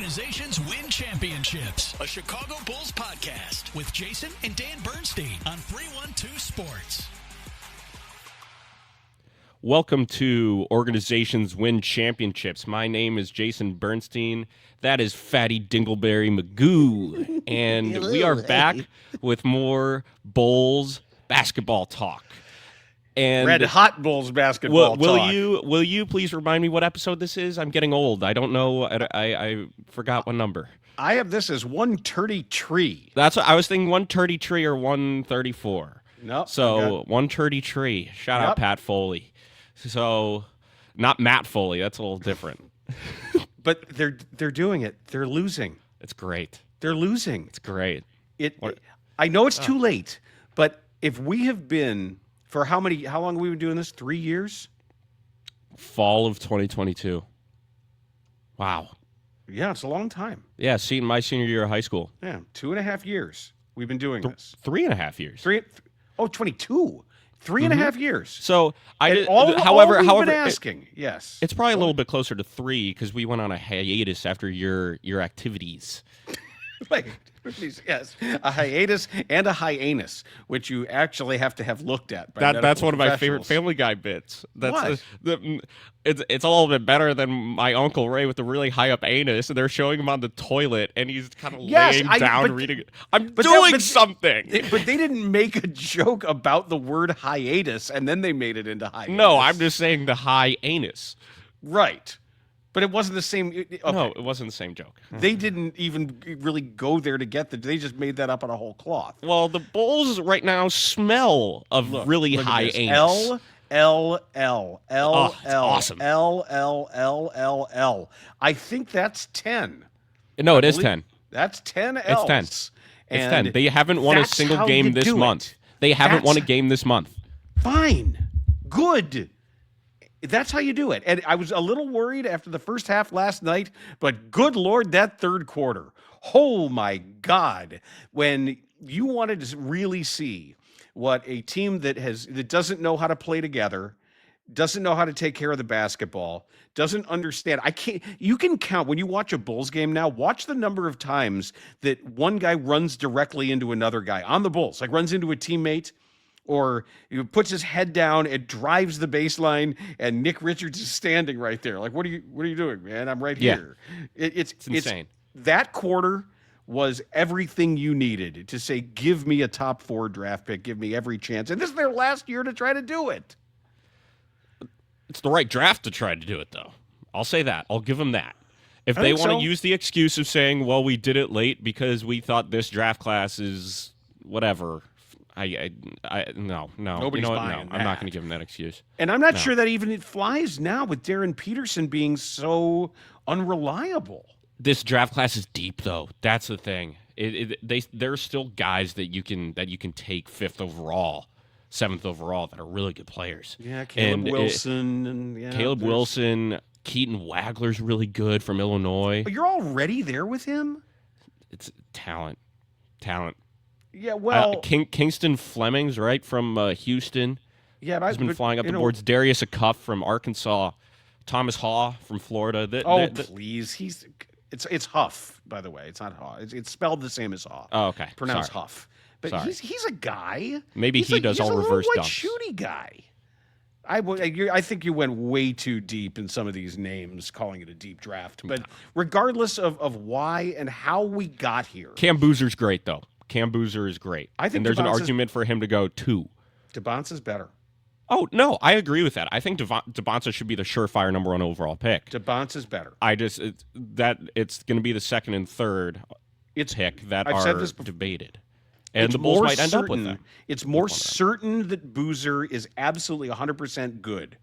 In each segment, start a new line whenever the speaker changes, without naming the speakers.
Organizations win championships. A Chicago Bulls podcast with Jason and Dan Bernstein on 312 Sports.
Welcome to Organizations Win Championships. My name is Jason Bernstein. That is Fatty Dingleberry Magoo. And we are back with more Bulls basketball talk. And
Red Hot Bulls basketball talk.
Will you please remind me what episode this is? I'm getting old. I don't know. I forgot what number.
I have this as 133.
That's what I was thinking, 133 or 134.
Nope.
So 133. Shout out Pat Foley. So not Matt Foley. That's a little different.
But they're doing it. They're losing.
It's great.
They're losing.
It's great.
I know it's too late, but if we have been for how long have we been doing this? 3 years?
Fall of 2022. Wow.
Yeah, it's a long time.
Yeah, my senior year of high school.
Yeah, 2.5 years we've been doing this.
3.5 years.
22. 3.5 years.
So
however, been asking. Yes,
it's probably a little bit closer to 3 because we went on a hiatus after your activities.
Yes, a hiatus and a hyanus, which you actually have to have looked at.
That's one of my favorite Family Guy bits. It's a little bit better than my Uncle Ray with the really high up anus, and they're showing him on the toilet, and he's kind of laying down reading it. I'm doing something.
But they didn't make a joke about the word hiatus, and then they made it into hiatus.
No, I'm just saying the high anus.
Right. But it wasn't the same. Okay.
No, it wasn't the same joke.
They didn't even really go there to get they just made that up on a whole cloth.
Well, the Bulls right now smell of really high anus.
Awesome. L. I think that's 10.
No, it is 10.
That's 10 L's.
It's 10. It's 10. They haven't won a single game this month. They haven't won a game this month.
Fine. Good. That's how you do it. And I was a little worried after the first half last night, but good Lord, that third quarter. Oh, my God. When you wanted to really see what a team that doesn't know how to play together, doesn't know how to take care of the basketball, doesn't understand. You can count when you watch a Bulls game now, watch the number of times that one guy runs directly into another guy on the Bulls, like runs into a teammate, or he puts his head down and drives the baseline, and Nick Richards is standing right there. Like, what are you doing, man? I'm right here. It's insane. That quarter was everything you needed to say, give me a top 4 draft pick, give me every chance. And this is their last year to try to do it.
It's the right draft to try to do it, though. I'll say that. I'll give them that. If they want to use the excuse of saying, well, we did it late because we thought this draft class is whatever, no.
Nobody's buying that.
I'm not going to give him that excuse.
And I'm not sure that even it flies now with Darren Peterson being so unreliable.
This draft class is deep, though. That's the thing. There's still guys that you can take 5th overall, 7th overall that are really good players.
Yeah, Caleb
Wilson. Keaton Wagler's really good from Illinois.
But you're already there with him?
It's talent.
Yeah, well,
Kingston Fleming's right from Houston.
Yeah, but
he's been flying up the boards. Darius Acuff from Arkansas, Thomas Haw from Florida.
Please, it's Huff, by the way. It's not Haw. It's spelled the same as Haw.
Oh, okay.
Pronounced Huff. But he's a guy.
Maybe he does all reverse dunks.
He's a shooty guy. I think you went way too deep in some of these names, calling it a deep draft. But regardless of why and how we got here,
Cam Boozer's great though. Cam Boozer is great.
I think
there's an argument for him to go 2.
DeBonce is better.
Oh, no, I agree with that. I think DeBonce should be the surefire number 1 overall pick.
DeBonce is better.
It's going to be the 2nd and 3rd pick that are debated. And the Bulls might end up with that.
It's more certain that Boozer is absolutely 100% good.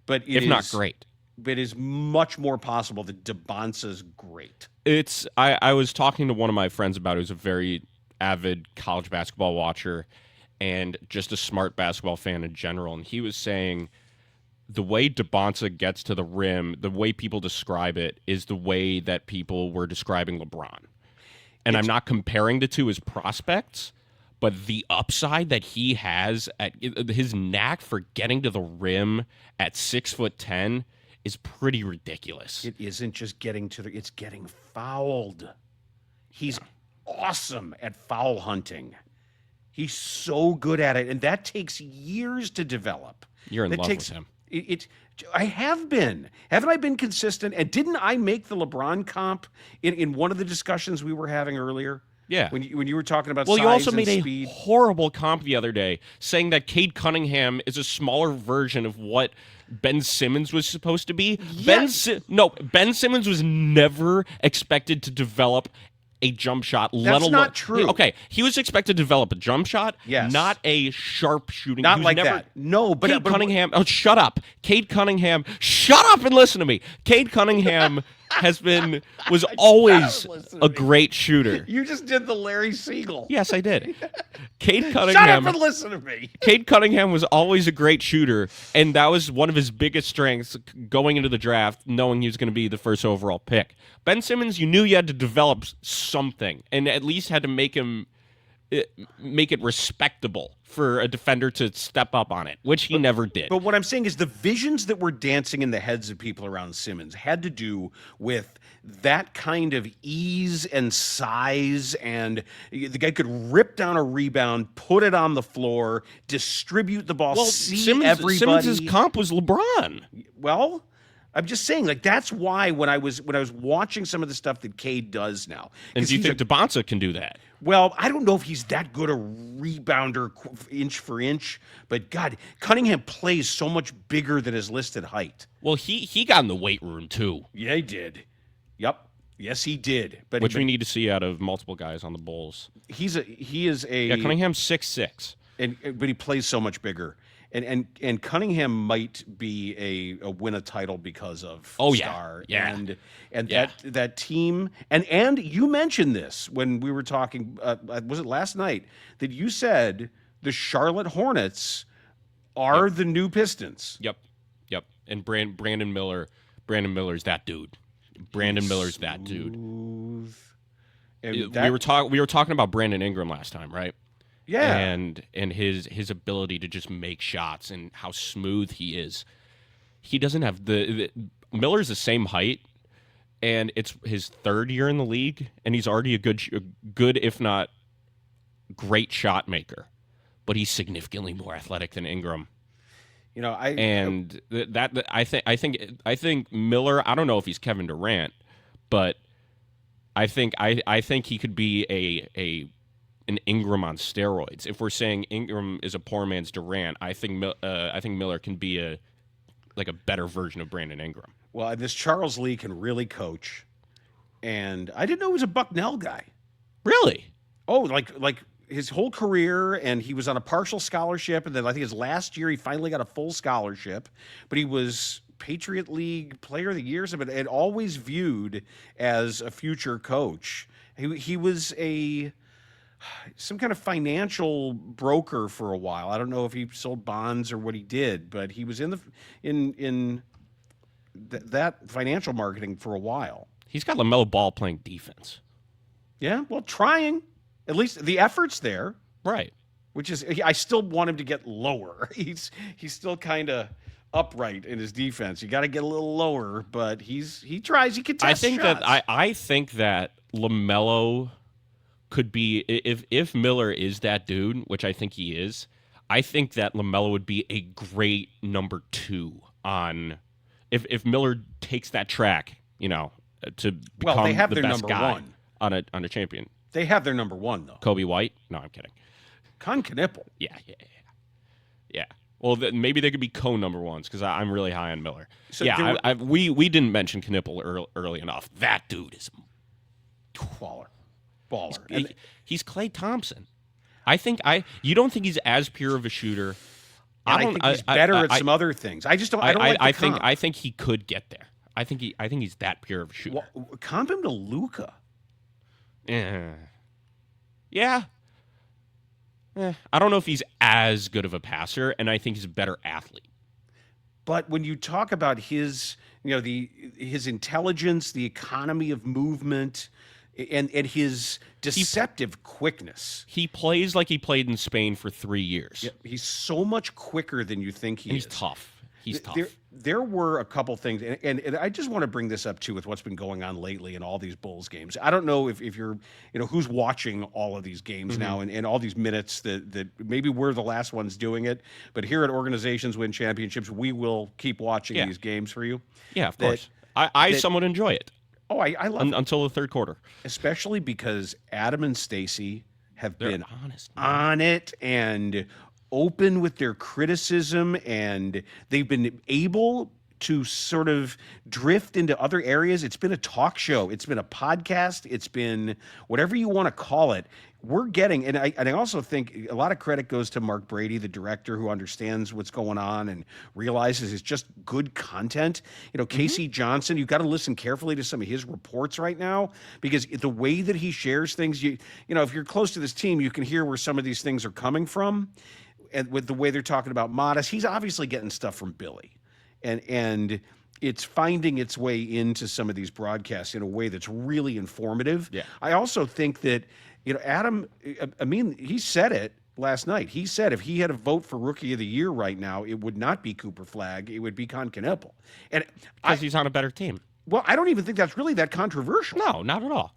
But if
not great.
But it is much more possible that DeBonce is great.
I was talking to one of my friends about it who's a very avid college basketball watcher and just a smart basketball fan in general, and he was saying the way DeBonce gets to the rim, the way people describe it, is the way that people were describing LeBron. And I'm not comparing the two as prospects, but the upside that he has, at his knack for getting to the rim at 6'10" is pretty ridiculous.
It isn't just getting to it's getting fouled. He's awesome at foul hunting. He's so good at it, and that takes years to develop.
You're in love with him.
I have been. Haven't I been consistent? And didn't I make the LeBron comp in one of the discussions we were having earlier?
Yeah.
When you were talking about
well,
size
you also
and
made
speed.
a horrible comp the other day, saying that Cade Cunningham is a smaller version of what Ben Simmons was supposed to be.
Yes.
Ben Simmons was never expected to develop a jump shot.
That's not true.
Okay, he was expected to develop a jump shot,
yes,
not a sharp shooting.
Not like that. No, but
Cade Cunningham. Oh, shut up, Cade Cunningham. Shut up and listen to me. Cade Cunningham was always a great shooter.
You just did the Larry Siegel.
Yes, I did. Cade Cunningham.
Shut up and listen to me.
Cade Cunningham was always a great shooter, and that was one of his biggest strengths going into the draft, knowing he was going to be the first overall pick. Ben Simmons, you knew you had to develop something, and at least had to make it respectable for a defender to step up on it, which he never did.
But what I'm saying is the visions that were dancing in the heads of people around Simmons had to do with that kind of ease and size, and the guy could rip down a rebound, put it on the floor, distribute the ball, see everybody.
Simmons' comp was LeBron.
Well, I'm just saying, like, that's why when I was watching some of the stuff that Cade does now.
And do you think DeBonsa can do that?
Well, I don't know if he's that good a rebounder inch for inch, but God, Cunningham plays so much bigger than his listed height.
Well, he got in the weight room too.
Yeah, he did. Yep. Yes, he did.
Which we need to see out of multiple guys on the Bulls.
He is a
yeah. Cunningham's 6'6",
but he plays so much bigger. And Cunningham might be a win a title because of Star.
Yeah.
And that team and you mentioned this when we were talking was it last night that you said the Charlotte Hornets are the new Pistons.
Yep. And Brandon Miller's that dude. Brandon Miller's that dude.
And
we were talking about Brandon Ingram last time, right?
Yeah.
And his ability to just make shots and how smooth he is. He doesn't have Miller's the same height, and it's his third year in the league, and he's already a good if not great shot maker, but he's significantly more athletic than Ingram.
You know,
I think Miller. I don't know if he's Kevin Durant, but I think he could be an Ingram on steroids. If we're saying Ingram is a poor man's Durant, I think Miller can be a better version of Brandon Ingram.
Well, this Charles Lee can really coach, and I didn't know he was a Bucknell guy.
Really?
Oh, like his whole career, and he was on a partial scholarship, and then I think his last year he finally got a full scholarship, but he was Patriot League Player of the Year, and always viewed as a future coach. He was some kind of financial broker for a while. I don't know if he sold bonds or what he did, but he was in that financial marketing for a while.
He's got LaMelo Ball playing defense.
Yeah, well, trying. At least the effort's there.
Right.
Which is, I still want him to get lower. He's still kind of upright in his defense. You got to get a little lower, but he tries. He contests shots.
I think that LaMelo could be, if Miller is that dude, which I think he is, I think that LaMelo would be a great number 2 on if Miller takes that track, to become
they have
the
their
best
number
guy
1
on a champion.
They have their number 1 though.
Kobe White? No, I'm kidding.
Con Knipple.
Yeah. Well, maybe they could be co-number 1s because I'm really high on Miller.
So
we didn't mention Knipple early enough. That dude is
baller.
He's Klay Thompson. You don't think he's as pure of a shooter.
I think he's better at some other things. I just don't. I don't like the comp.
I think he could get there. I think he's that pure of a shooter.
Well, comp him to Luka.
Yeah. I don't know if he's as good of a passer, and I think he's a better athlete.
But when you talk about his intelligence, the economy of movement, and his deceptive quickness.
He plays like he played in Spain for 3 years.
Yeah, he's so much quicker than you think he is.
He's tough.
there were a couple things, and I just want to bring this up too with what's been going on lately in all these Bulls games. I don't know if you're, who's watching all of these games now and all these minutes that maybe we're the last ones doing it, but here at Organizations Win Championships, we will keep watching these games for you.
Yeah, of course. I somewhat enjoy it.
Oh, I love it.
Until the third quarter.
Especially because Adam and Stacy
They're
been
honest,
on it and open with their criticism, and they've been able to sort of drift into other areas. It's been a talk show. It's been a podcast. It's been whatever you want to call it. We're getting, and I also think a lot of credit goes to Mark Brady, the director, who understands what's going on and realizes it's just good content. Casey Johnson, you've got to listen carefully to some of his reports right now, because the way that he shares things, if you're close to this team, you can hear where some of these things are coming from. And with the way they're talking about Modest, he's obviously getting stuff from Billy. And it's finding its way into some of these broadcasts in a way that's really informative.
Yeah.
I also think that, Adam, he said it last night. He said if he had a vote for Rookie of the Year right now, it would not be Cooper Flagg. It would be Kneppel. And
because he's on a better team.
Well, I don't even think that's really that controversial.
No, not at all.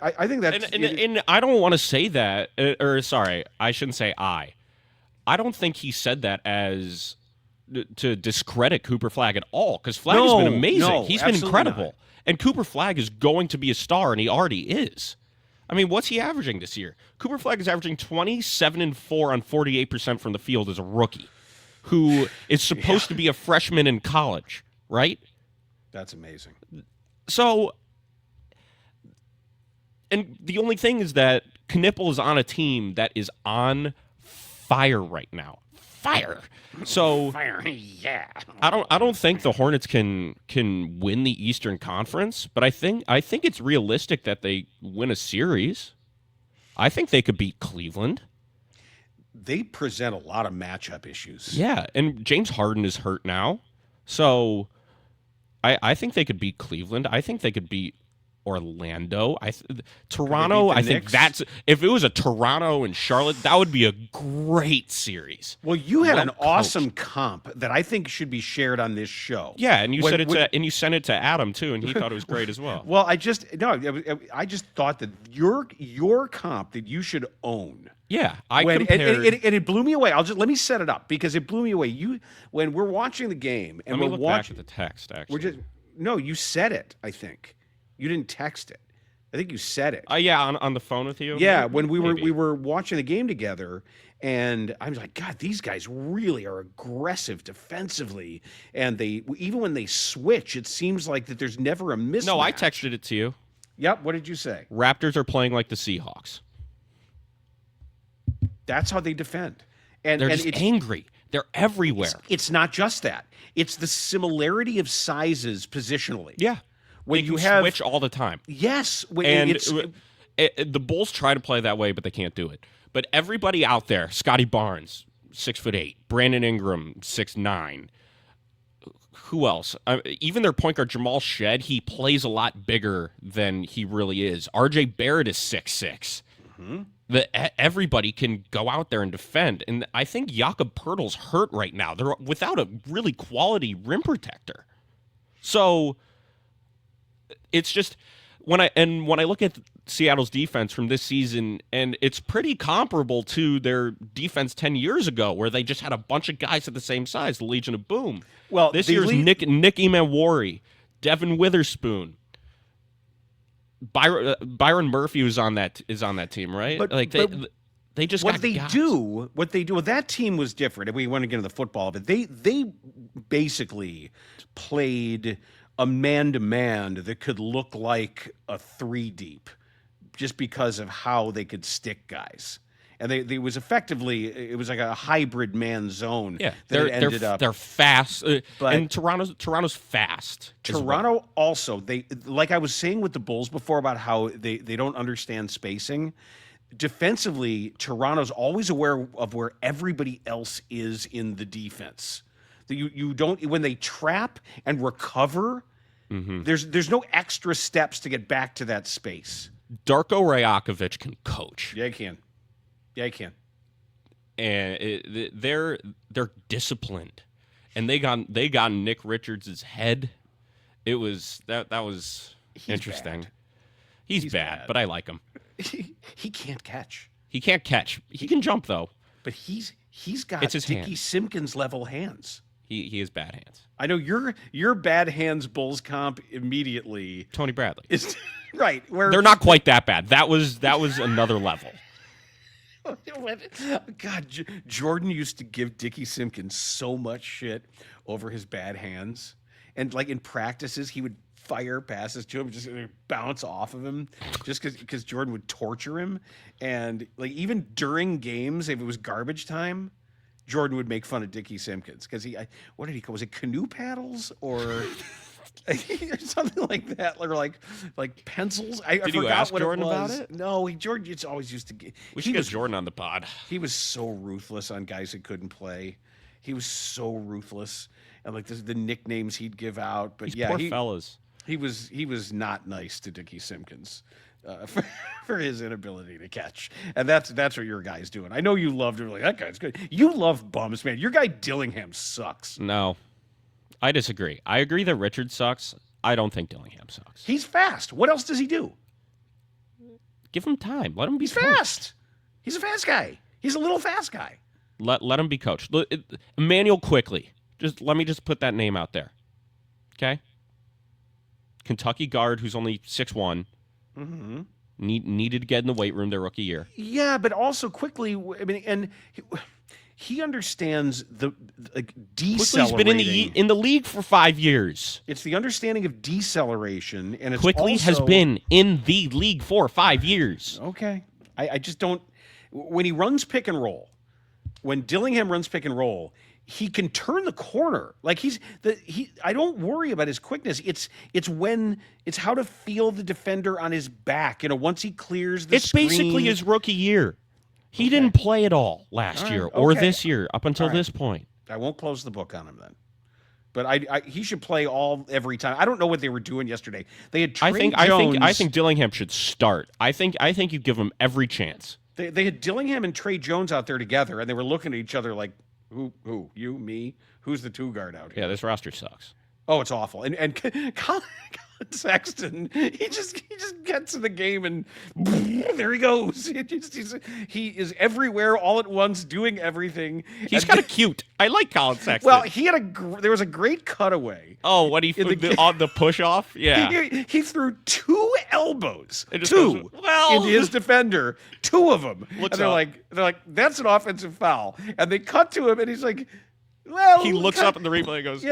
I think that's...
And I don't want to say that, or sorry, I shouldn't say I don't think he said that as to discredit Cooper Flagg at all, because Flagg has been amazing.
No,
he's been incredible.
Not.
And Cooper Flagg is going to be a star, and he already is. I mean, what's he averaging this year? Cooper Flagg is averaging 27 and 4 on 48% from the field as a rookie, who is supposed to be a freshman in college, right?
That's amazing.
So, and the only thing is that Knippel is on a team that is on fire right now. Fire. So
fire. Yeah.
I don't think the Hornets can win the Eastern Conference, but I think it's realistic that they win a series. I think they could beat Cleveland.
They present a lot of matchup issues.
Yeah, and James Harden is hurt now. So I think they could beat Cleveland. I think they could beat Orlando. Toronto, I think that's, if it was a Toronto and Charlotte, that would be a great series.
Well, you had an awesome comp that I think should be shared on this show.
Yeah, and you sent it to Adam too, and he thought it was great as well.
Well, I just thought that your comp that you should own.
Yeah,
and it blew me away. Let me set it up, because it blew me away. When we're watching the game and
Let me
we're
look
watching
back at the text, actually.
You said it, I think. You didn't text it. I think you said it.
Yeah, on the phone with you.
Yeah, when we were watching the game together, and I was like, God, these guys really are aggressive defensively, and even when they switch, it seems like that there's never a mismatch.
No, I texted it to you.
Yep. What did you say?
Raptors are playing like the Seahawks.
That's how they defend, and
they're just angry. They're everywhere.
It's not just that. It's the similarity of sizes positionally.
Yeah.
When
they
you
can switch all the time.
Yes.
The Bulls try to play that way, but they can't do it. But everybody out there, Scotty Barnes, 6'8", Brandon Ingram, 6'9". Who else? Even their point guard, Jamal Shed, he plays a lot bigger than he really is. RJ Barrett is 6'6". Everybody can go out there and defend. And I think Jakob Poeltl's hurt right now. They're without a really quality rim protector. So it's just when I look at Seattle's defense from this season, and it's pretty comparable to their defense 10 years ago, where they just had a bunch of guys at the same size, the Legion of Boom. Well, this year's Nick Imawari, Devin Witherspoon, Byron Murphy is on that team, right? They just
what they do with that team was different. And we want to get into the football of it. They basically played a man-to-man that could look like a 3-deep, just because of how they could stick guys. And it was like a hybrid man zone.
Yeah,
they're
fast, and Toronto's fast.
Toronto also, like I was saying with the Bulls before about how they don't understand spacing. Defensively, Toronto's always aware of where everybody else is in the defense. You don't, when they trap and recover, there's no extra steps to get back to that space.
Darko Rajakovic can coach.
Yeah, he can. And
And they're disciplined. and they got Nick Richards' head. It was that was interesting.
Bad.
He's bad, but I like him.
He can't catch.
He can't catch. He can jump though.
But he's got
It's his
Dickie
hands.
Simpkins level hands.
He has bad hands.
I know your bad hands Bulls comp immediately
Tony Bradley.
is right. Where
They're not quite that bad. That was another level.
God, Jordan used to give Dickie Simpkins so much shit over his bad hands, and like in practices, he would fire passes to him, just bounce off of him, just because Jordan would torture him, and like even during games, if it was garbage time, Jordan would make fun of Dickie Simpkins because what did he call? Was it canoe paddles or? Something like that, or like pencils. I
Did
forgot
you ask
what
Jordan
it was.
about it?
No, Jordan just always used to.
We should get Jordan on the pod.
He was so ruthless on guys that couldn't play. He was so ruthless, and like the nicknames he'd give out. But
These poor fellas.
he was not nice to Dickie Simpkins for his inability to catch, and that's what your guy's doing. I know you loved him. Like that guy's good. You love bums, man. Your guy Dillingham sucks.
No, I disagree. I agree that Richard sucks. I don't think Dillingham sucks.
He's fast. What else does he do?
Give him time. Let him be
He's
coached.
fast. He's a fast guy. He's a little fast guy.
Let him be coached. Emmanuel Quickly. Let me put that name out there. Okay? Kentucky guard who's only 6'1". Mm-hmm. Needed to get in the weight room their rookie year.
Yeah, but also quickly, I mean, and he understands the decelerating.
Quickly's been in the league for 5 years.
It's the understanding of deceleration, and it's
Quickly
also,
has been in the league for 5 years.
Okay, I just don't. When he runs pick and roll, when Dillingham runs pick and roll, he can turn the corner. Like I don't worry about his quickness. It's how to feel the defender on his back. You know, once he clears the screen.
It's basically his rookie year. He didn't play at all last year or this year up until this point.
I won't close the book on him then. But he should play every time. I don't know what they were doing yesterday. They had Trey Jones.
I think Dillingham should start. I think you give him every chance.
They had Dillingham and Trey Jones out there together, and they were looking at each other like, who, you, me? Who's the two guard out here?
Yeah, this roster sucks.
Oh, it's awful. And Colin Sexton, he just gets in the game and there he goes. He is everywhere all at once, doing everything.
He's kind of cute. I like Colin Sexton.
Well, there was a great cutaway.
Oh, what on the push off? Yeah,
he threw 2 elbows,
into
his defender, 2 of them. And they're like, that's an offensive foul. And they cut to him, and he's like, well,
he looks up in the replay and goes,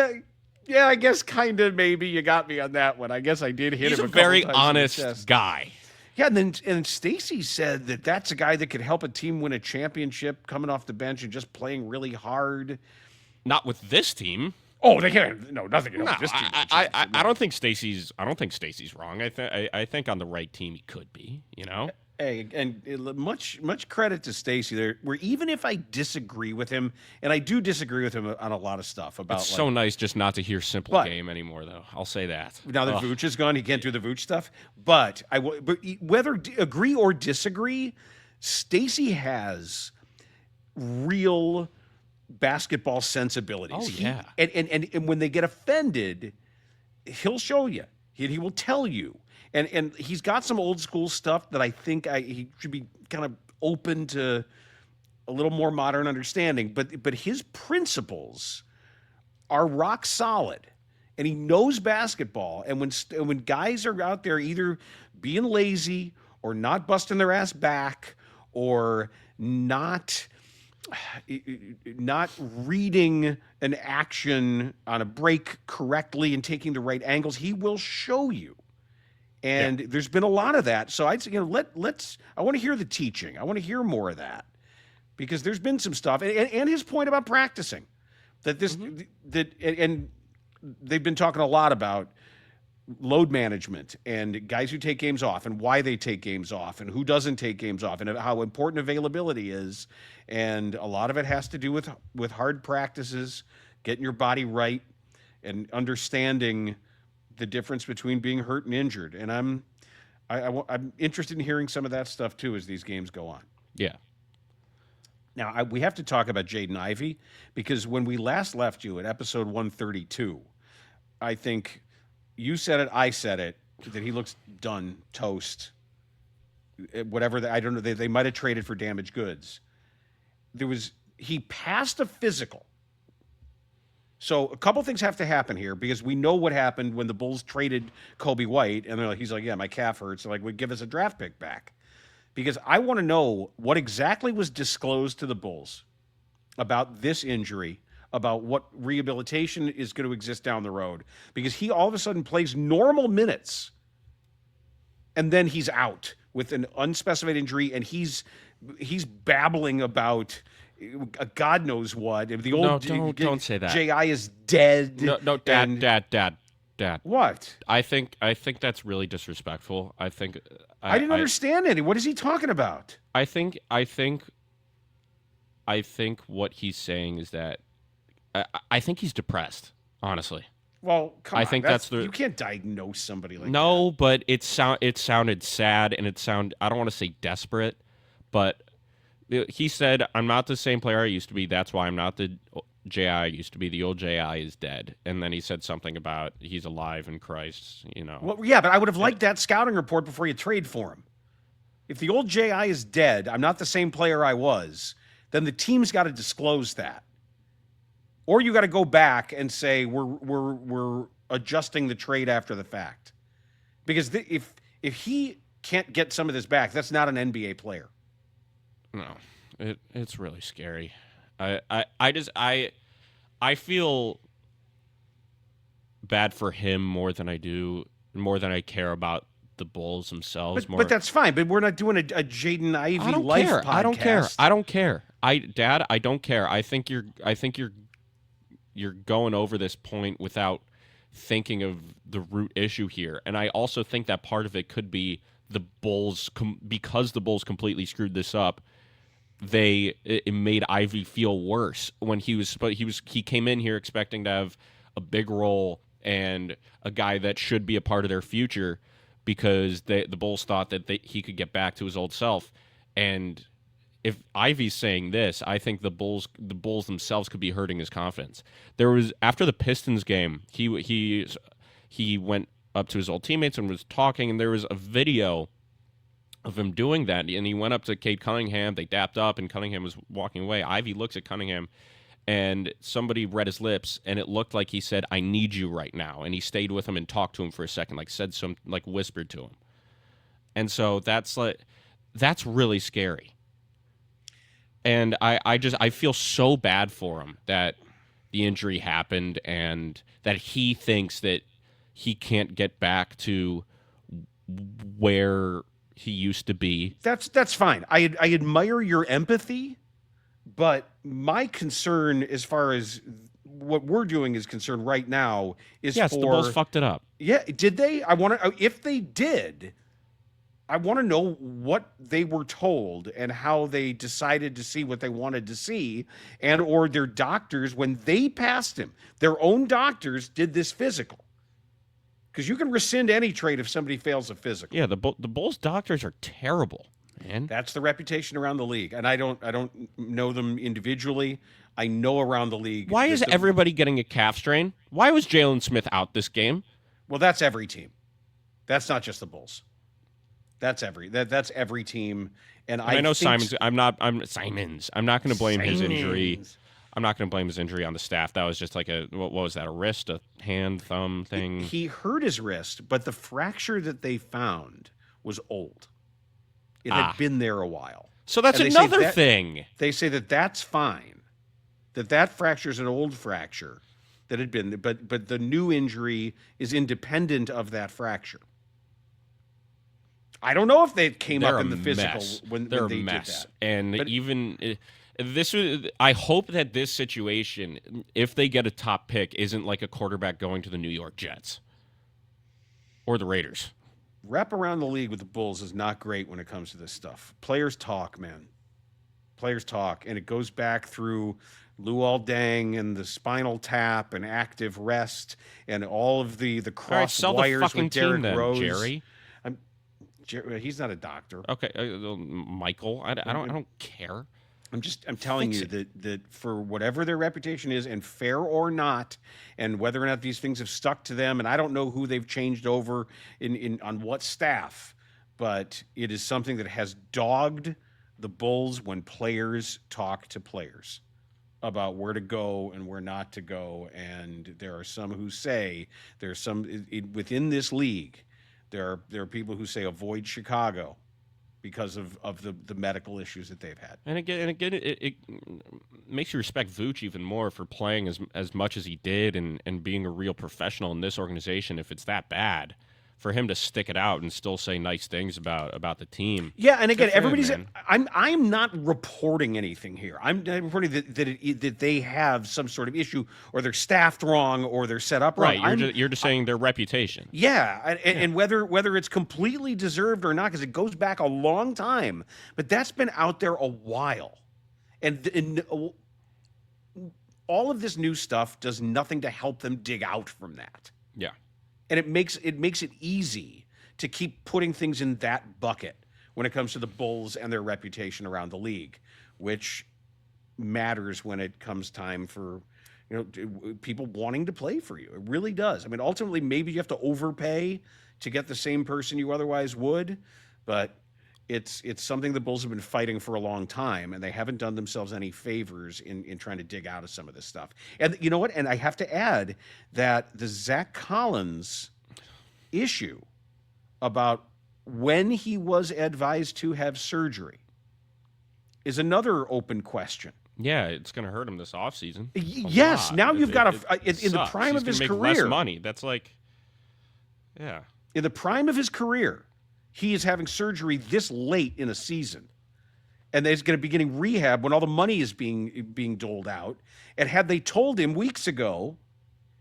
Yeah, I guess kind of maybe you got me on that one. I guess I did hit him.
He's a
couple
very
times in the
honest
chest.
guy.
Yeah, and Stacey said that's a guy that could help a team win a championship coming off the bench and just playing really hard.
Not with this team.
Oh, they can't. No, nothing. No, this team.
I don't think Stacey's wrong. I think on the right team he could be. You know.
Hey, and much credit to Stacey there. Where even if I disagree with him, and I do disagree with him on a lot of stuff about.
It's so nice just not to hear simple game anymore, though. I'll say that.
Now that Vooch is gone, he can't do the Vooch stuff. But whether agree or disagree, Stacey has real basketball sensibilities.
Oh yeah.
And when they get offended, he'll show you. He will tell you. And he's got some old school stuff that I think he should be kind of open to a little more modern understanding. But his principles are rock solid, and he knows basketball. And when guys are out there either being lazy or not busting their ass back or not reading an action on a break correctly and taking the right angles, he will show you. And there's been a lot of that. So I'd say, let's. I want to hear the teaching. I want to hear more of that because there's been some stuff, and his point about practicing, and they've been talking a lot about load management and guys who take games off and why they take games off and who doesn't take games off and how important availability is. And a lot of it has to do with hard practices, getting your body right, and understanding the difference between being hurt and injured. And I'm interested in hearing some of that stuff too as these games go on.
Yeah.
Now, we have to talk about Jaden Ivey because when we last left you at episode 132, I think you said it, I said it, that he looks done, toast, whatever. I don't know. They might have traded for damaged goods. He passed a physical. So a couple things have to happen here because we know what happened when the Bulls traded Kobe White, and he's like, yeah, my calf hurts. They're like, well, give us a draft pick back. Because I want to know what exactly was disclosed to the Bulls about this injury, about what rehabilitation is going to exist down the road. Because he all of a sudden plays normal minutes, and then he's out with an unspecified injury, and he's babbling about God knows what. The old
don't say that.
J.I. is dead.
No, Dad.
What?
I think that's really disrespectful. I
didn't understand it. What is he talking about?
I think what he's saying is that I think he's depressed, honestly.
Well, come on.
I think you
can't diagnose somebody like that.
No, but it sounded sad and I don't want to say desperate, but he said, I'm not the same player I used to be. That's why I'm not the J.I. used to be. The old J.I. is dead. And then he said something about he's alive in Christ,
Well, yeah, but I would have liked that scouting report before you trade for him. If the old J.I. is dead, I'm not the same player I was, then the team's got to disclose that. Or you got to go back and say we're adjusting the trade after the fact. Because if he can't get some of this back, that's not an NBA player.
No, it's really scary. I feel bad for him more than I care about the Bulls themselves.
But that's fine. But we're not doing a Jaden Ivey life podcast.
I don't care. Dad, I don't care. I think you're going over this point without thinking of the root issue here. And I also think that part of it could be the Bulls, because the Bulls completely screwed this up. It made Ivey feel worse when he came in here expecting to have a big role and a guy that should be a part of their future because the Bulls thought that he could get back to his old self. And if Ivey's saying this, I think the Bulls themselves could be hurting his confidence. There was, after the Pistons game, he went up to his old teammates and was talking, and there was a video of him doing that, and he went up to Cade Cunningham. They dapped up, and Cunningham was walking away. Ivey looks at Cunningham, and somebody read his lips, and it looked like he said, "I need you right now." And he stayed with him and talked to him for a second, whispered to him. And so that's really scary. And I feel so bad for him that the injury happened and that he thinks that he can't get back to where he used to be.
That's fine. I admire your empathy, but my concern as far as what we're doing is concerned right now is
the Bulls fucked it up.
Yeah, did they? If they did, I want to know what they were told and how they decided to see what they wanted to see, or their doctors, when they passed him, their own doctors did this physical. Because you can rescind any trade if somebody fails a physical.
Yeah, the Bulls doctors are terrible, man.
That's the reputation around the league, and I don't know them individually. I know around the league.
Why is everybody getting a calf strain? Why was Jalen Smith out this game?
Well, that's every team. That's not just the Bulls. That's every team. And I know
Simons. I'm not going to blame his injury. I'm not going to blame his injury on the staff. That was just like what was that? A wrist, a hand, thumb thing?
He hurt his wrist, but the fracture that they found was old. It had been there a while.
So that's another thing.
They say that's fine. That fracture is an old fracture that had been, but the new injury is independent of that fracture. I don't know if they came up in the physical when they did that.
And I hope that this situation, if they get a top pick, isn't like a quarterback going to the New York Jets or the Raiders.
Rep around the league with the Bulls is not great when it comes to this stuff. Players talk, man. Players talk, and it goes back through Luol Deng and the spinal tap and active rest and all of the cross wires with Derrick Rose.
Jerry.
He's not a doctor.
Okay, Michael. I don't care.
I'm telling you that for whatever their reputation is, and fair or not, and whether or not these things have stuck to them, and I don't know who they've changed over on what staff, but it is something that has dogged the Bulls when players talk to players about where to go and where not to go. And there are some who say there's some within this league. There are people who say avoid Chicago because of the medical issues that they've had.
And again, it makes you respect Vooch even more for playing as much as he did and being a real professional in this organization. If it's that bad, for him to stick it out and still say nice things about the team.
Yeah, and again, everybody's. I'm not reporting anything here. I'm reporting that they have some sort of issue, or they're staffed wrong, or they're set up wrong.
Right, you're just saying their reputation.
Yeah, and whether it's completely deserved or not, because it goes back a long time, but that's been out there a while, and all of this new stuff does nothing to help them dig out from that.
Yeah.
And it makes it easy to keep putting things in that bucket when it comes to the Bulls and their reputation around the league, which matters when it comes time for people wanting to play for you. It really does. I mean, ultimately, maybe you have to overpay to get the same person you otherwise would, but it's something the Bulls have been fighting for a long time, and they haven't done themselves any favors in trying to dig out of some of this stuff. And you know what? And I have to add that the Zach Collins issue about when he was advised to have surgery is another open question.
Yeah, it's going to hurt him this offseason.
Yes, now you've got in the prime of his career.
Less money. That's like, yeah.
In the prime of his career, he is having surgery this late in a season, and he's going to be getting rehab when all the money is being doled out. And had they told him weeks ago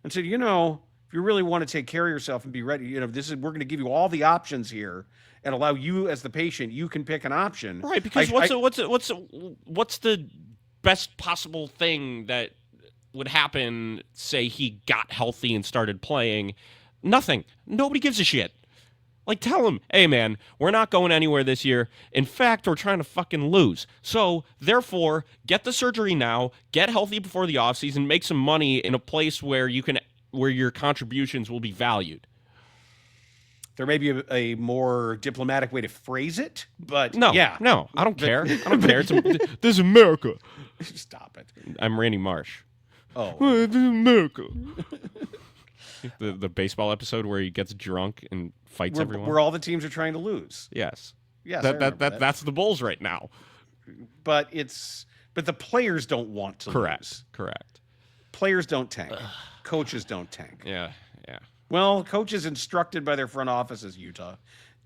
and said, if you really want to take care of yourself and be ready, we're going to give you all the options here and allow you as the patient, you can pick an option.
Right, because what's the best possible thing that would happen? Say he got healthy and started playing. Nothing. Nobody gives a shit. Like, tell him, hey, man, we're not going anywhere this year. In fact, we're trying to fucking lose. So, therefore, get the surgery now, get healthy before the offseason, make some money in a place where your contributions will be valued.
There may be a more diplomatic way to phrase it, but
no, I don't care. I don't care. This is America.
Stop it.
I'm Randy Marsh.
Oh.
This is America. The baseball episode where he gets drunk and fights everyone.
Where all the teams are trying to lose.
Yes.
Yes.
That's the Bulls right now.
But the players don't want to lose.
Correct.
Players don't tank. Coaches don't tank.
Yeah.
Well, coaches instructed by their front office is Utah.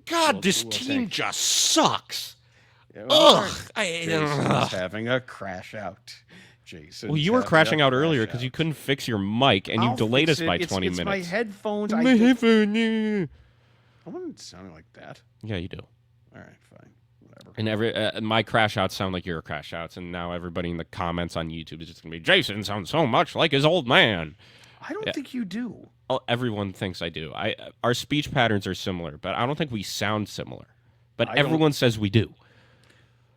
God, this team just sucks.
Yeah,
Jason's
having a crash out. Jason.
Well, you were crashing out earlier because you couldn't fix your mic and you delayed us by 20 minutes.
It's my headphones.
My headphone.
I wouldn't sound like that.
Yeah, you do.
All right, fine. Whatever.
And my crash outs sound like your crash outs, and now everybody in the comments on YouTube is just going to be, Jason sounds so much like his old man.
I don't think you do.
Oh, everyone thinks I do. Our speech patterns are similar, but I don't think we sound similar. But everyone says we do.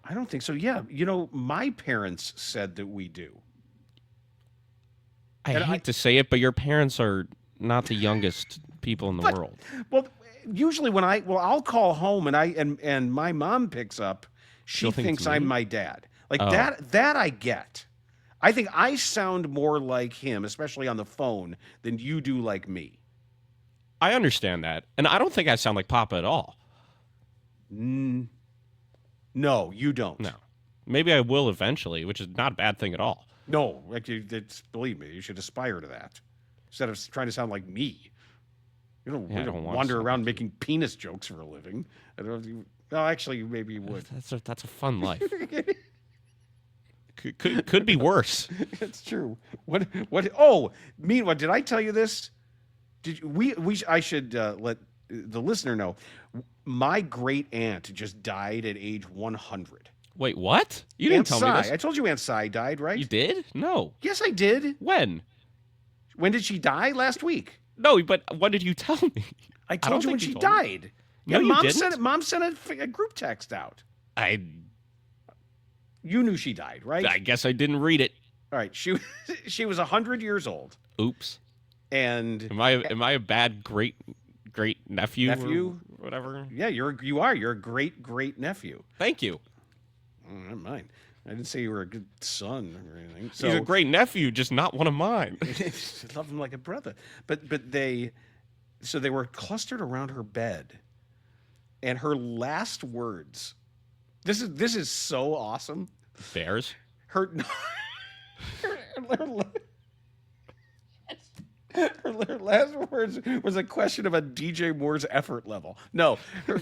I don't think so. Yeah. My parents said that we do.
I hate to say it, but your parents are not the youngest people in the world.
Well, usually when I'll call home and my mom picks up, she thinks I'm my dad. Like that I get. I think I sound more like him, especially on the phone, than you do like me.
I understand that. And I don't think I sound like Papa at all.
No, you don't.
No. Maybe I will eventually, which is not a bad thing at all.
No, believe me, you should aspire to that. Instead of trying to sound like me. You don't wander around making penis jokes for a living. I don't know if you... No, actually, maybe you would.
That's a fun life. Could be worse.
It's true. What? Oh, meanwhile, did I tell you this? I should let the listener know. My great aunt just died at age 100.
Wait, what? You didn't tell me this.
I told you Aunt Cy died, right?
You did? No.
Yes, I did.
When?
When did she die? Last week.
No, but when did you tell me?
I told you when she died.
No, you didn't.
Mom sent a group text out. You knew she died, right?
I guess I didn't read it.
All right. She was 100 years old.
Oops.
And
am I a bad great nephew?
Nephew?
Or whatever.
Yeah, you're a great nephew.
Thank you.
Never mind. I didn't say you were a good son or anything. So,
he's a great nephew, just not one of mine.
I love him like a brother. But they were clustered around her bed, and her last words. This is so awesome.
Bears.
Her last words was a question of a DJ Moore's effort level. No, her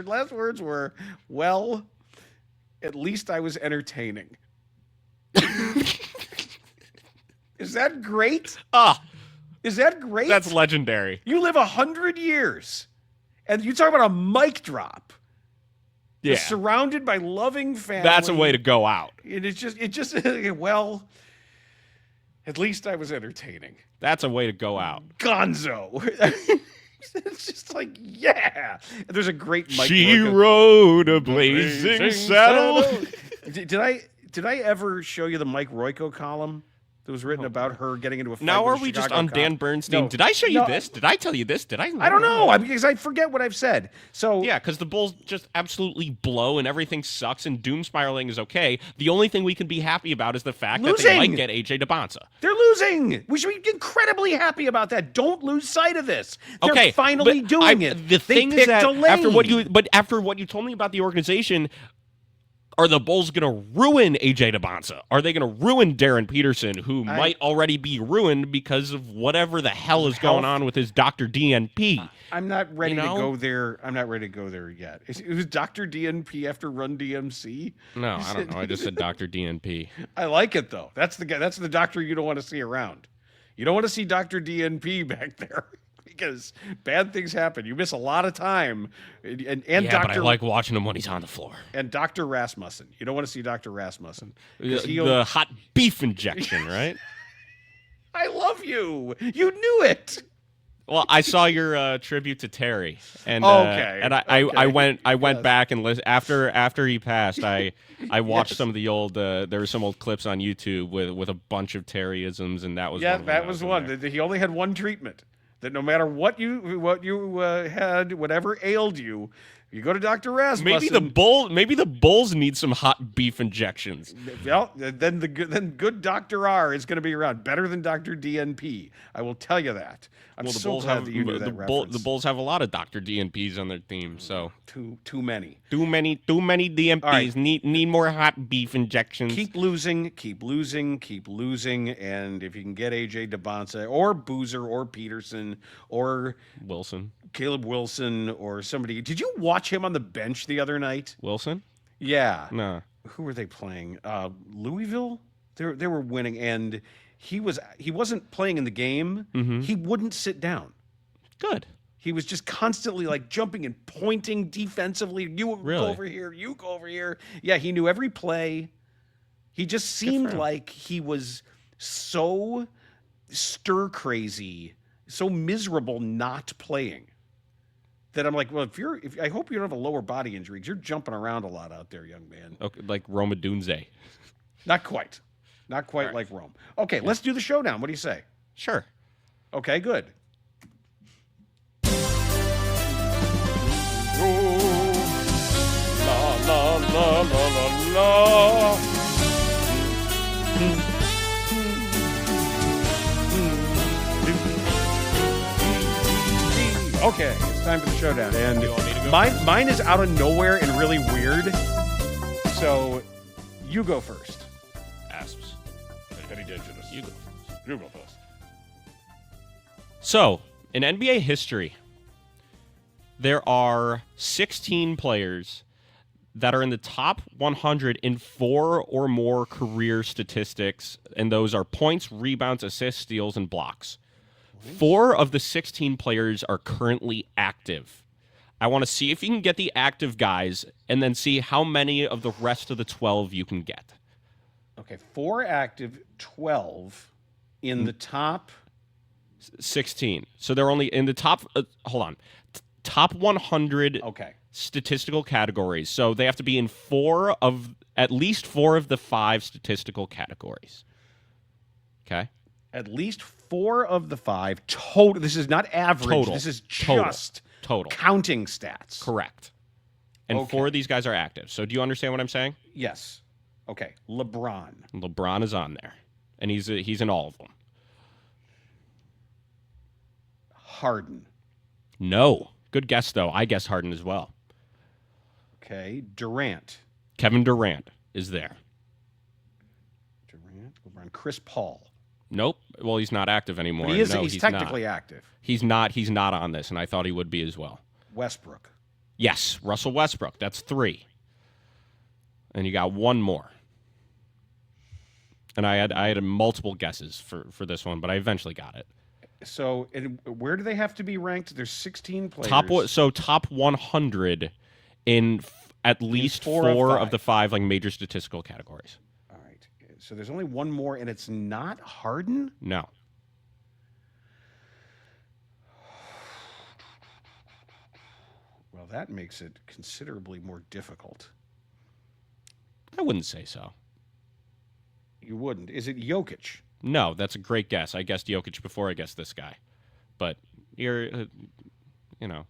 last words were, "Well, at least I was entertaining." Is that great? Is that great?
That's legendary.
You live 100 years, and you talk about a mic drop.
Yeah.
Surrounded by loving family.
That's a way to go out.
It just well, at least I was entertaining.
That's a way to go out.
Gonzo. It's just like, yeah. There's a great mic.
She rode a blazing saddle.
Did I ever show you the Mike Royko column that was written about her getting into a fight?
Now
with
are we
Chicago
just on
cop?
Dan Bernstein?
No.
Did I show you
No.
this? Did I tell you this? Did I?
I don't know. Because I forget what I've said. So
yeah, because the Bulls just absolutely blow and everything sucks and doom spiraling is okay. The only thing we can be happy about is the fact that they might get AJ DeBonsa.
They're losing. We should be incredibly happy about that. Don't lose sight of this. They're finally doing it.
The thing is that after what you told me about the organization, are the Bulls going to ruin AJ DeBonsa? Are they going to ruin Darren Peterson, who might already be ruined because of whatever the hell is going on with his Dr. DNP?
I'm not ready to go there. I'm not ready to go there yet. It was Dr. DNP after Run DMC?
No, I don't know. I just said Dr. DNP.
I like it, though. That's the guy. That's the doctor you don't want to see around. You don't want to see Dr. DNP back there. Because bad things happen. You miss a lot of time. And
yeah,
Dr.
but I like watching him when he's on the floor.
And Dr. Rasmussen. You don't want to see Dr. Rasmussen.
The hot beef injection, right?
I love you. You knew it.
Well, I saw your tribute to Terry, and
okay.
And I went back and after he passed, I watched some of the old there were some old clips on YouTube with a bunch of Terryisms, and that was
that was one. He only had one treatment. That no matter what you had, whatever ailed you, you go to Dr. Rasmussen.
Maybe the Bulls need some hot beef injections.
Well, then good Dr. R is going to be around, better than Dr. DNP. I will tell you that. I'm so glad that you knew that reference.
The Bulls have a lot of Dr. DNPs on their team, so
too many.
Too many DNPs. Right. Need more hot beef injections.
Keep losing, and if you can get AJ DeBonsa or Boozer or Peterson or
Wilson,
Caleb Wilson or somebody. Did you watch him on the bench the other night?
Wilson?
Yeah.
No.
Who were they playing? Louisville. They were winning, and he wasn't playing in the game.
Mm-hmm.
He wouldn't sit down.
Good.
He was just constantly like jumping and pointing defensively. You
really?
Go over here. You go over here. Yeah, he knew every play. He just seemed like he was so stir crazy, so miserable not playing. That I'm like, well, I hope you don't have a lower body injury because you're jumping around a lot out there, young man.
Okay, like Roma Dunze.
Not quite right. Like Rome. Okay, let's do the showdown. What do you say?
Sure.
Okay, good. La la la la la la. Okay, it's time for the showdown, and mine is out of nowhere and really weird. So, you go first.
Asps.
You go first.
So, in NBA history, there are 16 players that are in the top 100 in 4 or more career statistics, and those are points, rebounds, assists, steals, and blocks. 4 of the 16 players are currently active. I want to see if you can get the active guys, and then see how many of the rest of the 12 you can get.
Okay, 4 active, 12 in the top
16. So they're only in the top. Hold on, top 100.
Okay.
statistical categories. So they have to be in at least four of the 5 statistical categories. Okay?
At least 4 of the 5 total. This is not average.
Total.
This is
Total.
just
Total.
counting stats.
Correct. And
Okay.
4 of these guys are active. So do you understand what I'm saying?
Yes. Okay. LeBron.
LeBron is on there. And he's in all of them.
Harden.
No. Good guess, though. I guess Harden as well.
Okay. Durant.
Kevin Durant is there.
Durant. LeBron. Chris Paul.
Nope. Well, he's not active anymore.
But he is,
No,
he's technically active.
He's not on this, and I thought he would be as well.
Westbrook.
Yes, Russell Westbrook. That's 3. And you got one more. And I had multiple guesses for this one, but I eventually got it.
So, where do they have to be ranked? There's 16 players.
Top 100 in at least 4 of the 5 like major statistical categories.
All right. So there's only one more, and it's not Harden?
No.
Well, that makes it considerably more difficult.
I wouldn't say so.
You wouldn't. Is it Jokic?
No, that's a great guess. I guessed Jokic before I guessed this guy. But you're, you know.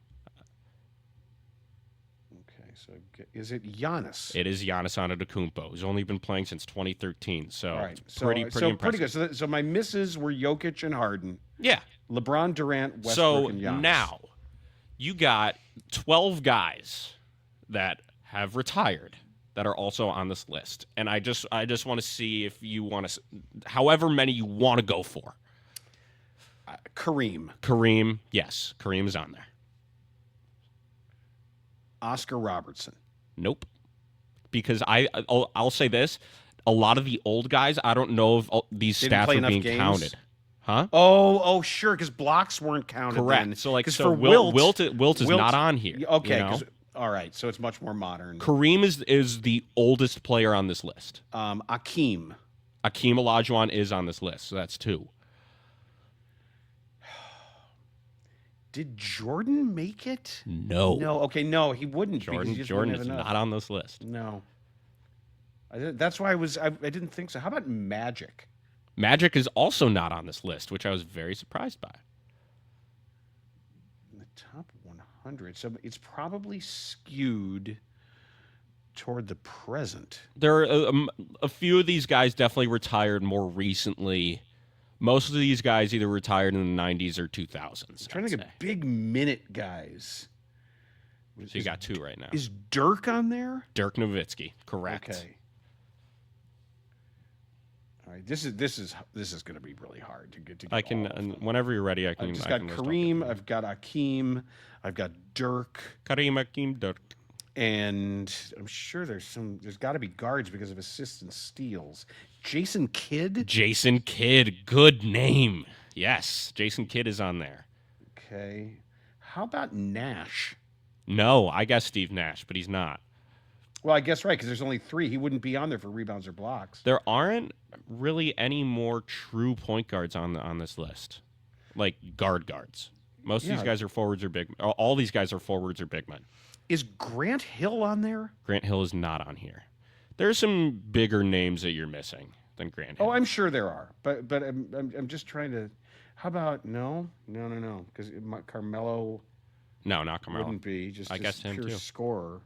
Okay, so is it Giannis?
It is Giannis Antetokounmpo, who's only been playing since 2013. So
All right.
it's pretty impressive.
Pretty good. So my misses were Jokic and Harden.
Yeah.
LeBron, Durant, Westbrook,
So
and Giannis.
now you got 12 guys that have retired that are also on this list. And I just want to see if you want to, however many you want to go for.
Kareem.
Yes, Kareem is on there.
Oscar Robertson.
Nope. Because I'll say this, a lot of the old guys, I don't know if these
Didn't
stats
play
are
enough
being
games?
counted. Huh?
Oh, sure, because blocks weren't counted.
Correct.
Then.
So like,
'Cause
so
for
Wilt is not on here.
Okay.
You know?
All right. So it's much more modern.
Kareem is the oldest player on this list.
Akeem
Olajuwon is on this list, so that's 2.
Did Jordan make it?
No.
No. Okay. No, he wouldn't.
Jordan is not on this list.
No. That's why I didn't think so. How about Magic?
Magic is also not on this list, which I was very surprised by.
In the top 100. So it's probably skewed toward the present.
There are a few of these guys definitely retired more recently. Most of these guys either retired in the 90s or 2000s.
I'm trying to think of big minute guys.
So you got 2 right now.
Is Dirk on there?
Dirk Nowitzki, correct.
Okay. All right, this is going to be really hard to get.
I can, whenever you're ready, I can.
I've just got Kareem. I've got Akeem. I've got Dirk.
Kareem, Akeem, Dirk.
And I'm sure there's got to be guards because of assists and steals. Jason Kidd.
Jason Kidd, good name. Yes, Jason Kidd is on there.
Okay. How about Nash?
No, I guess Steve Nash, but he's not.
Well, I guess right, because there's only 3. He wouldn't be on there for rebounds or blocks.
There aren't really any more true point guards on this list, like guards. Most of these guys are forwards or big. All these guys are forwards or big men.
Is Grant Hill on there?
Grant Hill is not on here. There's some bigger names that you're missing than Grant Hill.
Oh, I'm sure there are, but I'm just trying to. How about no? Because Carmelo.
No, not Carmelo.
Wouldn't be just
I guess him
pure
too.
Scorer.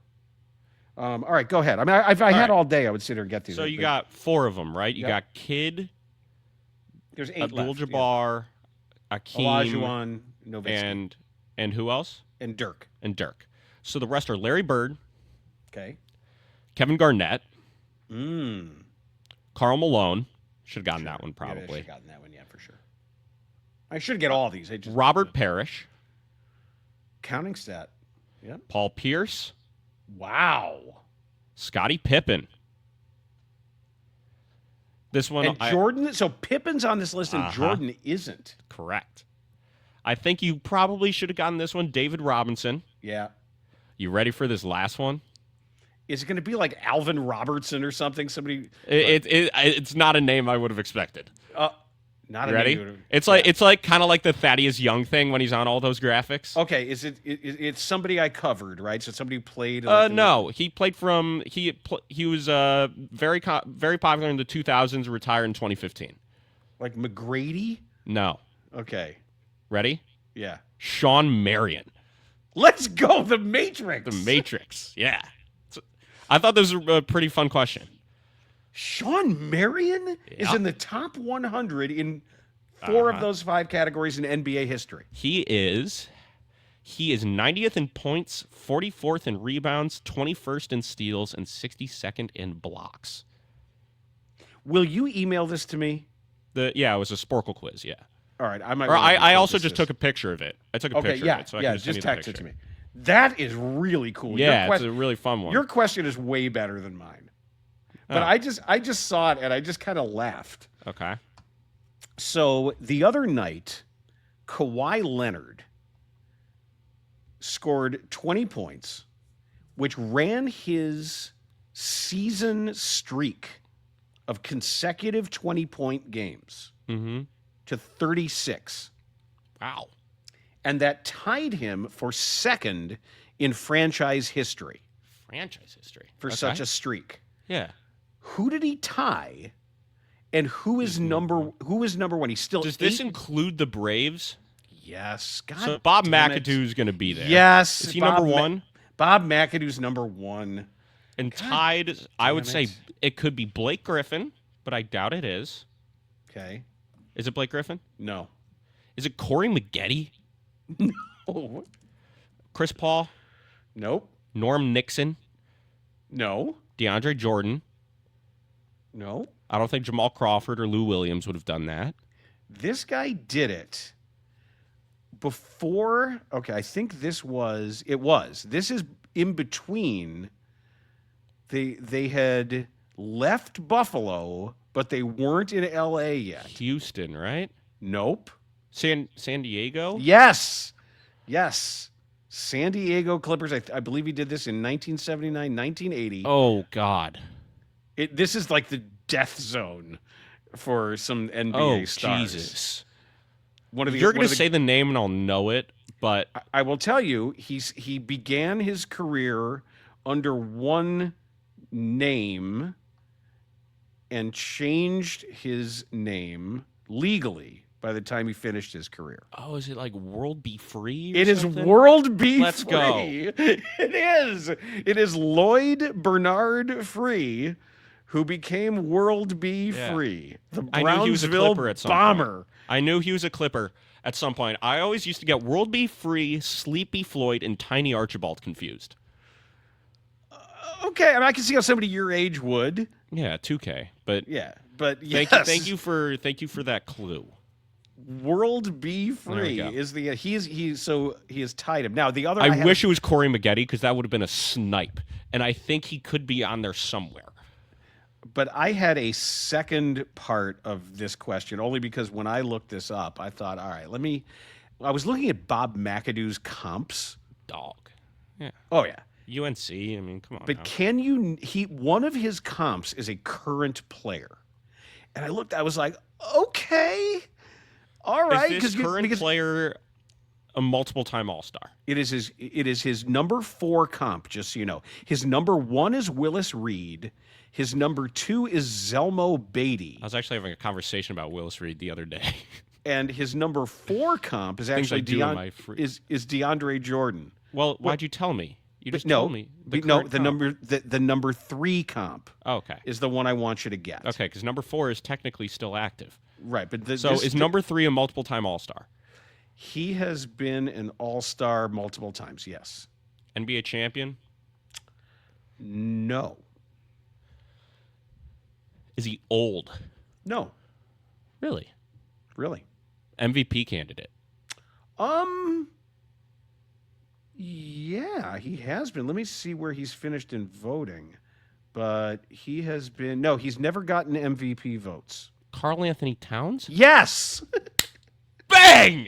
All right, go ahead. I mean, if I had all day, I would sit here and get these.
So you got 4 of them, right? You got Kidd.
There's 8
Abdul-Jabbar, Akeem,
Olajuwon, Nowitzki,
and who else?
And Dirk.
So the rest are Larry Bird,
Okay.
Kevin Garnett, Karl Malone. Should have gotten that one
Yeah, I should
probably.
have gotten that one, yeah, for sure. I should get all these.
Robert Parrish,
Counting stat. Yep.
Paul Pierce,
Wow.
Scottie Pippen. This one,
And Jordan. So Pippen's on this list, and Jordan isn't.
Correct. I think you probably should have gotten this one, David Robinson.
Yeah.
You ready for this last one?
Is it going to be like Alvin Robertson or something? Somebody.
It's not a name I would have expected.
Not
You
a
ready?
name you would-
It's like kind of like the Thaddeus Young thing when he's on all those graphics.
Okay, it's somebody I covered, right? So somebody who played.
No, he played from he was very popular in the 2000s. Retired in 2015.
like McGrady.
No,
Okay,
ready?
yeah.
Sean Marion,
Let's go, The Matrix.
The Matrix. Yeah, I thought this was a pretty fun question.
Sean Marion is
Yeah.
in the top 100 in 4
Uh-huh.
of those 5 categories in NBA history.
He is 90th in points, 44th in rebounds, 21st in steals, and 62nd in blocks.
Will you email this to me?
It was a Sporkle quiz. Yeah.
All right, I might.
Or
wanna
I
know what
also
this
just
is.
took a picture of it. I took a
Okay,
picture
yeah,
of it. So I
yeah.
can
Just
send you the
text it to
picture.
me. That is really cool.
Yeah,
Your
it's a really fun one.
Your question is way better than mine. But
Oh.
I just saw it and I just kind of laughed.
Okay.
So the other night, Kawhi Leonard scored 20 points, which ran his season streak of consecutive 20-point games
Mm-hmm.
to 36.
Wow.
And that tied him for second in franchise history
Franchise history
for such a streak.
Yeah.
Who did he tie? And who is number 1? He's still
Does this
8.
include the Braves?
Yes. God
So Bob
damn it.
McAdoo's going to be there.
Yes.
Is he
Bob
number
Ma-
one?
Bob McAdoo's number 1.
And tied, I would
damn
say
it.
it could be Blake Griffin, but I doubt it is.
Okay.
Is it Blake Griffin?
No.
Is it Corey Maggette?
Oh.
Chris Paul?
Nope.
Norm Nixon?
No.
DeAndre Jordan?
No.
I don't think Jamal Crawford or Lou Williams would have done that.
This guy did it before. Okay, I think this was. It was. This is in between. They had left Buffalo, but they weren't in L.A. yet.
Houston, right?
Nope.
San Diego?
Yes. Yes. San Diego Clippers. I believe he did this in 1979, 1980.
Oh, God.
This is like the death zone for some NBA
Oh,
stars.
Jesus.
one
You're going
of
to say the name and I'll know it, but
I will tell you, he began his career under one name and changed his name legally by the time he finished his career.
oh, is it like World Be Free? Or
It is
something?
World Be
Let's
Free.
go.
It is. It is Lloyd Bernard Free, who became World Be
Yeah.
Free. The
I knew he was a
Brownsville
Clipper at some
Bomber.
point. I knew he was a Clipper at some point. I always used to get World Be Free, Sleepy Floyd, and Tiny Archibald confused.
Okay, I can see how somebody your age would.
Yeah, 2K. But
Yeah, but
thank
yes.
you for that clue.
World Be
There we
Free
go.
is the he has tied him. Now the other
I
had
wish it was Corey Maggette because that would have been a snipe, and I think he could be on there somewhere.
but I had a second part of this question only because when I looked this up, I thought, all right, I was looking at Bob McAdoo's comps.
Dog. Yeah.
Oh yeah.
UNC. I mean, come on.
But
now.
can you one of his comps is a current player. And I looked, I was like, okay. All right.
Is this current
because
player a multiple-time All-Star?
it is his number 4 comp, just so you know. His number 1 is Willis Reed. His number 2 is Zelmo Beatty.
I was actually having a conversation about Willis Reed the other day.
And his number 4 comp is
Things I
actually
do in my free-
is DeAndre Jordan.
Well, why'd you tell me? You just
no,
told me.
the
current comp.
number 3 comp
Oh, okay.
is the one I want you to get.
Okay, because number 4 is technically still active.
Right, but
So is number 3 a multiple-time All-Star?
he has been an all-star multiple times, yes.
NBA champion?
No.
Is he old?
No,
Really?
really.
MVP candidate?
Yeah, he has been. Let me see where he's finished in voting. But he has been he's never gotten MVP votes.
Karl Anthony Towns?
Yes.
Bang!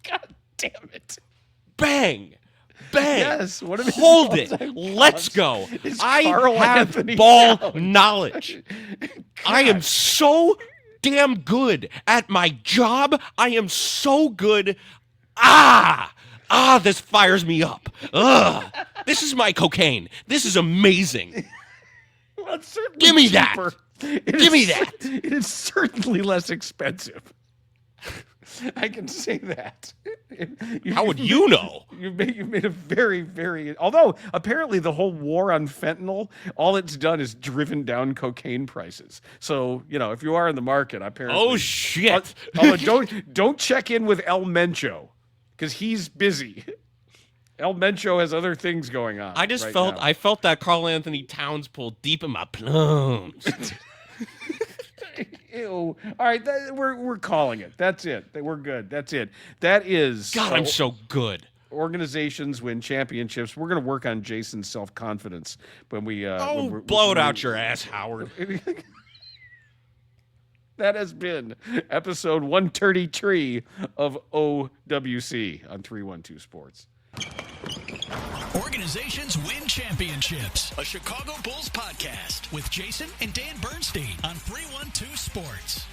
God damn it.
Bang! Bang!
Yes, one of his
Hold it.
all-time
Let's go.
is
I
Karl
have
Anthony
ball
Towns.
knowledge. I am so damn good. At my job, I am so good. This fires me up. This is my cocaine. This is amazing.
Well, it's certainly
Give me
cheaper.
that. Give me that.
It is certainly less expensive. I can say that.
How would you know?
You've made a very, very... Although, apparently, the whole war on fentanyl, all it's done is driven down cocaine prices. So, if you are in the market, apparently...
Oh, shit.
Although, don't check in with El Mencho, because he's busy. El Mencho has other things going on.
I felt that Karl Anthony Towns pull deep in my plums.
Ew. All right, we're calling it. That's it. We're good. That's it. That is...
God, I'm so good.
Organizations win championships. We're going to work on Jason's self-confidence when we...
blow it out your ass, Howard.
That has been episode 133 of OWC on 312 Sports.
Organizations win championships. A Chicago Bulls podcast with Jason and Dan Bernstein on 312 Sports.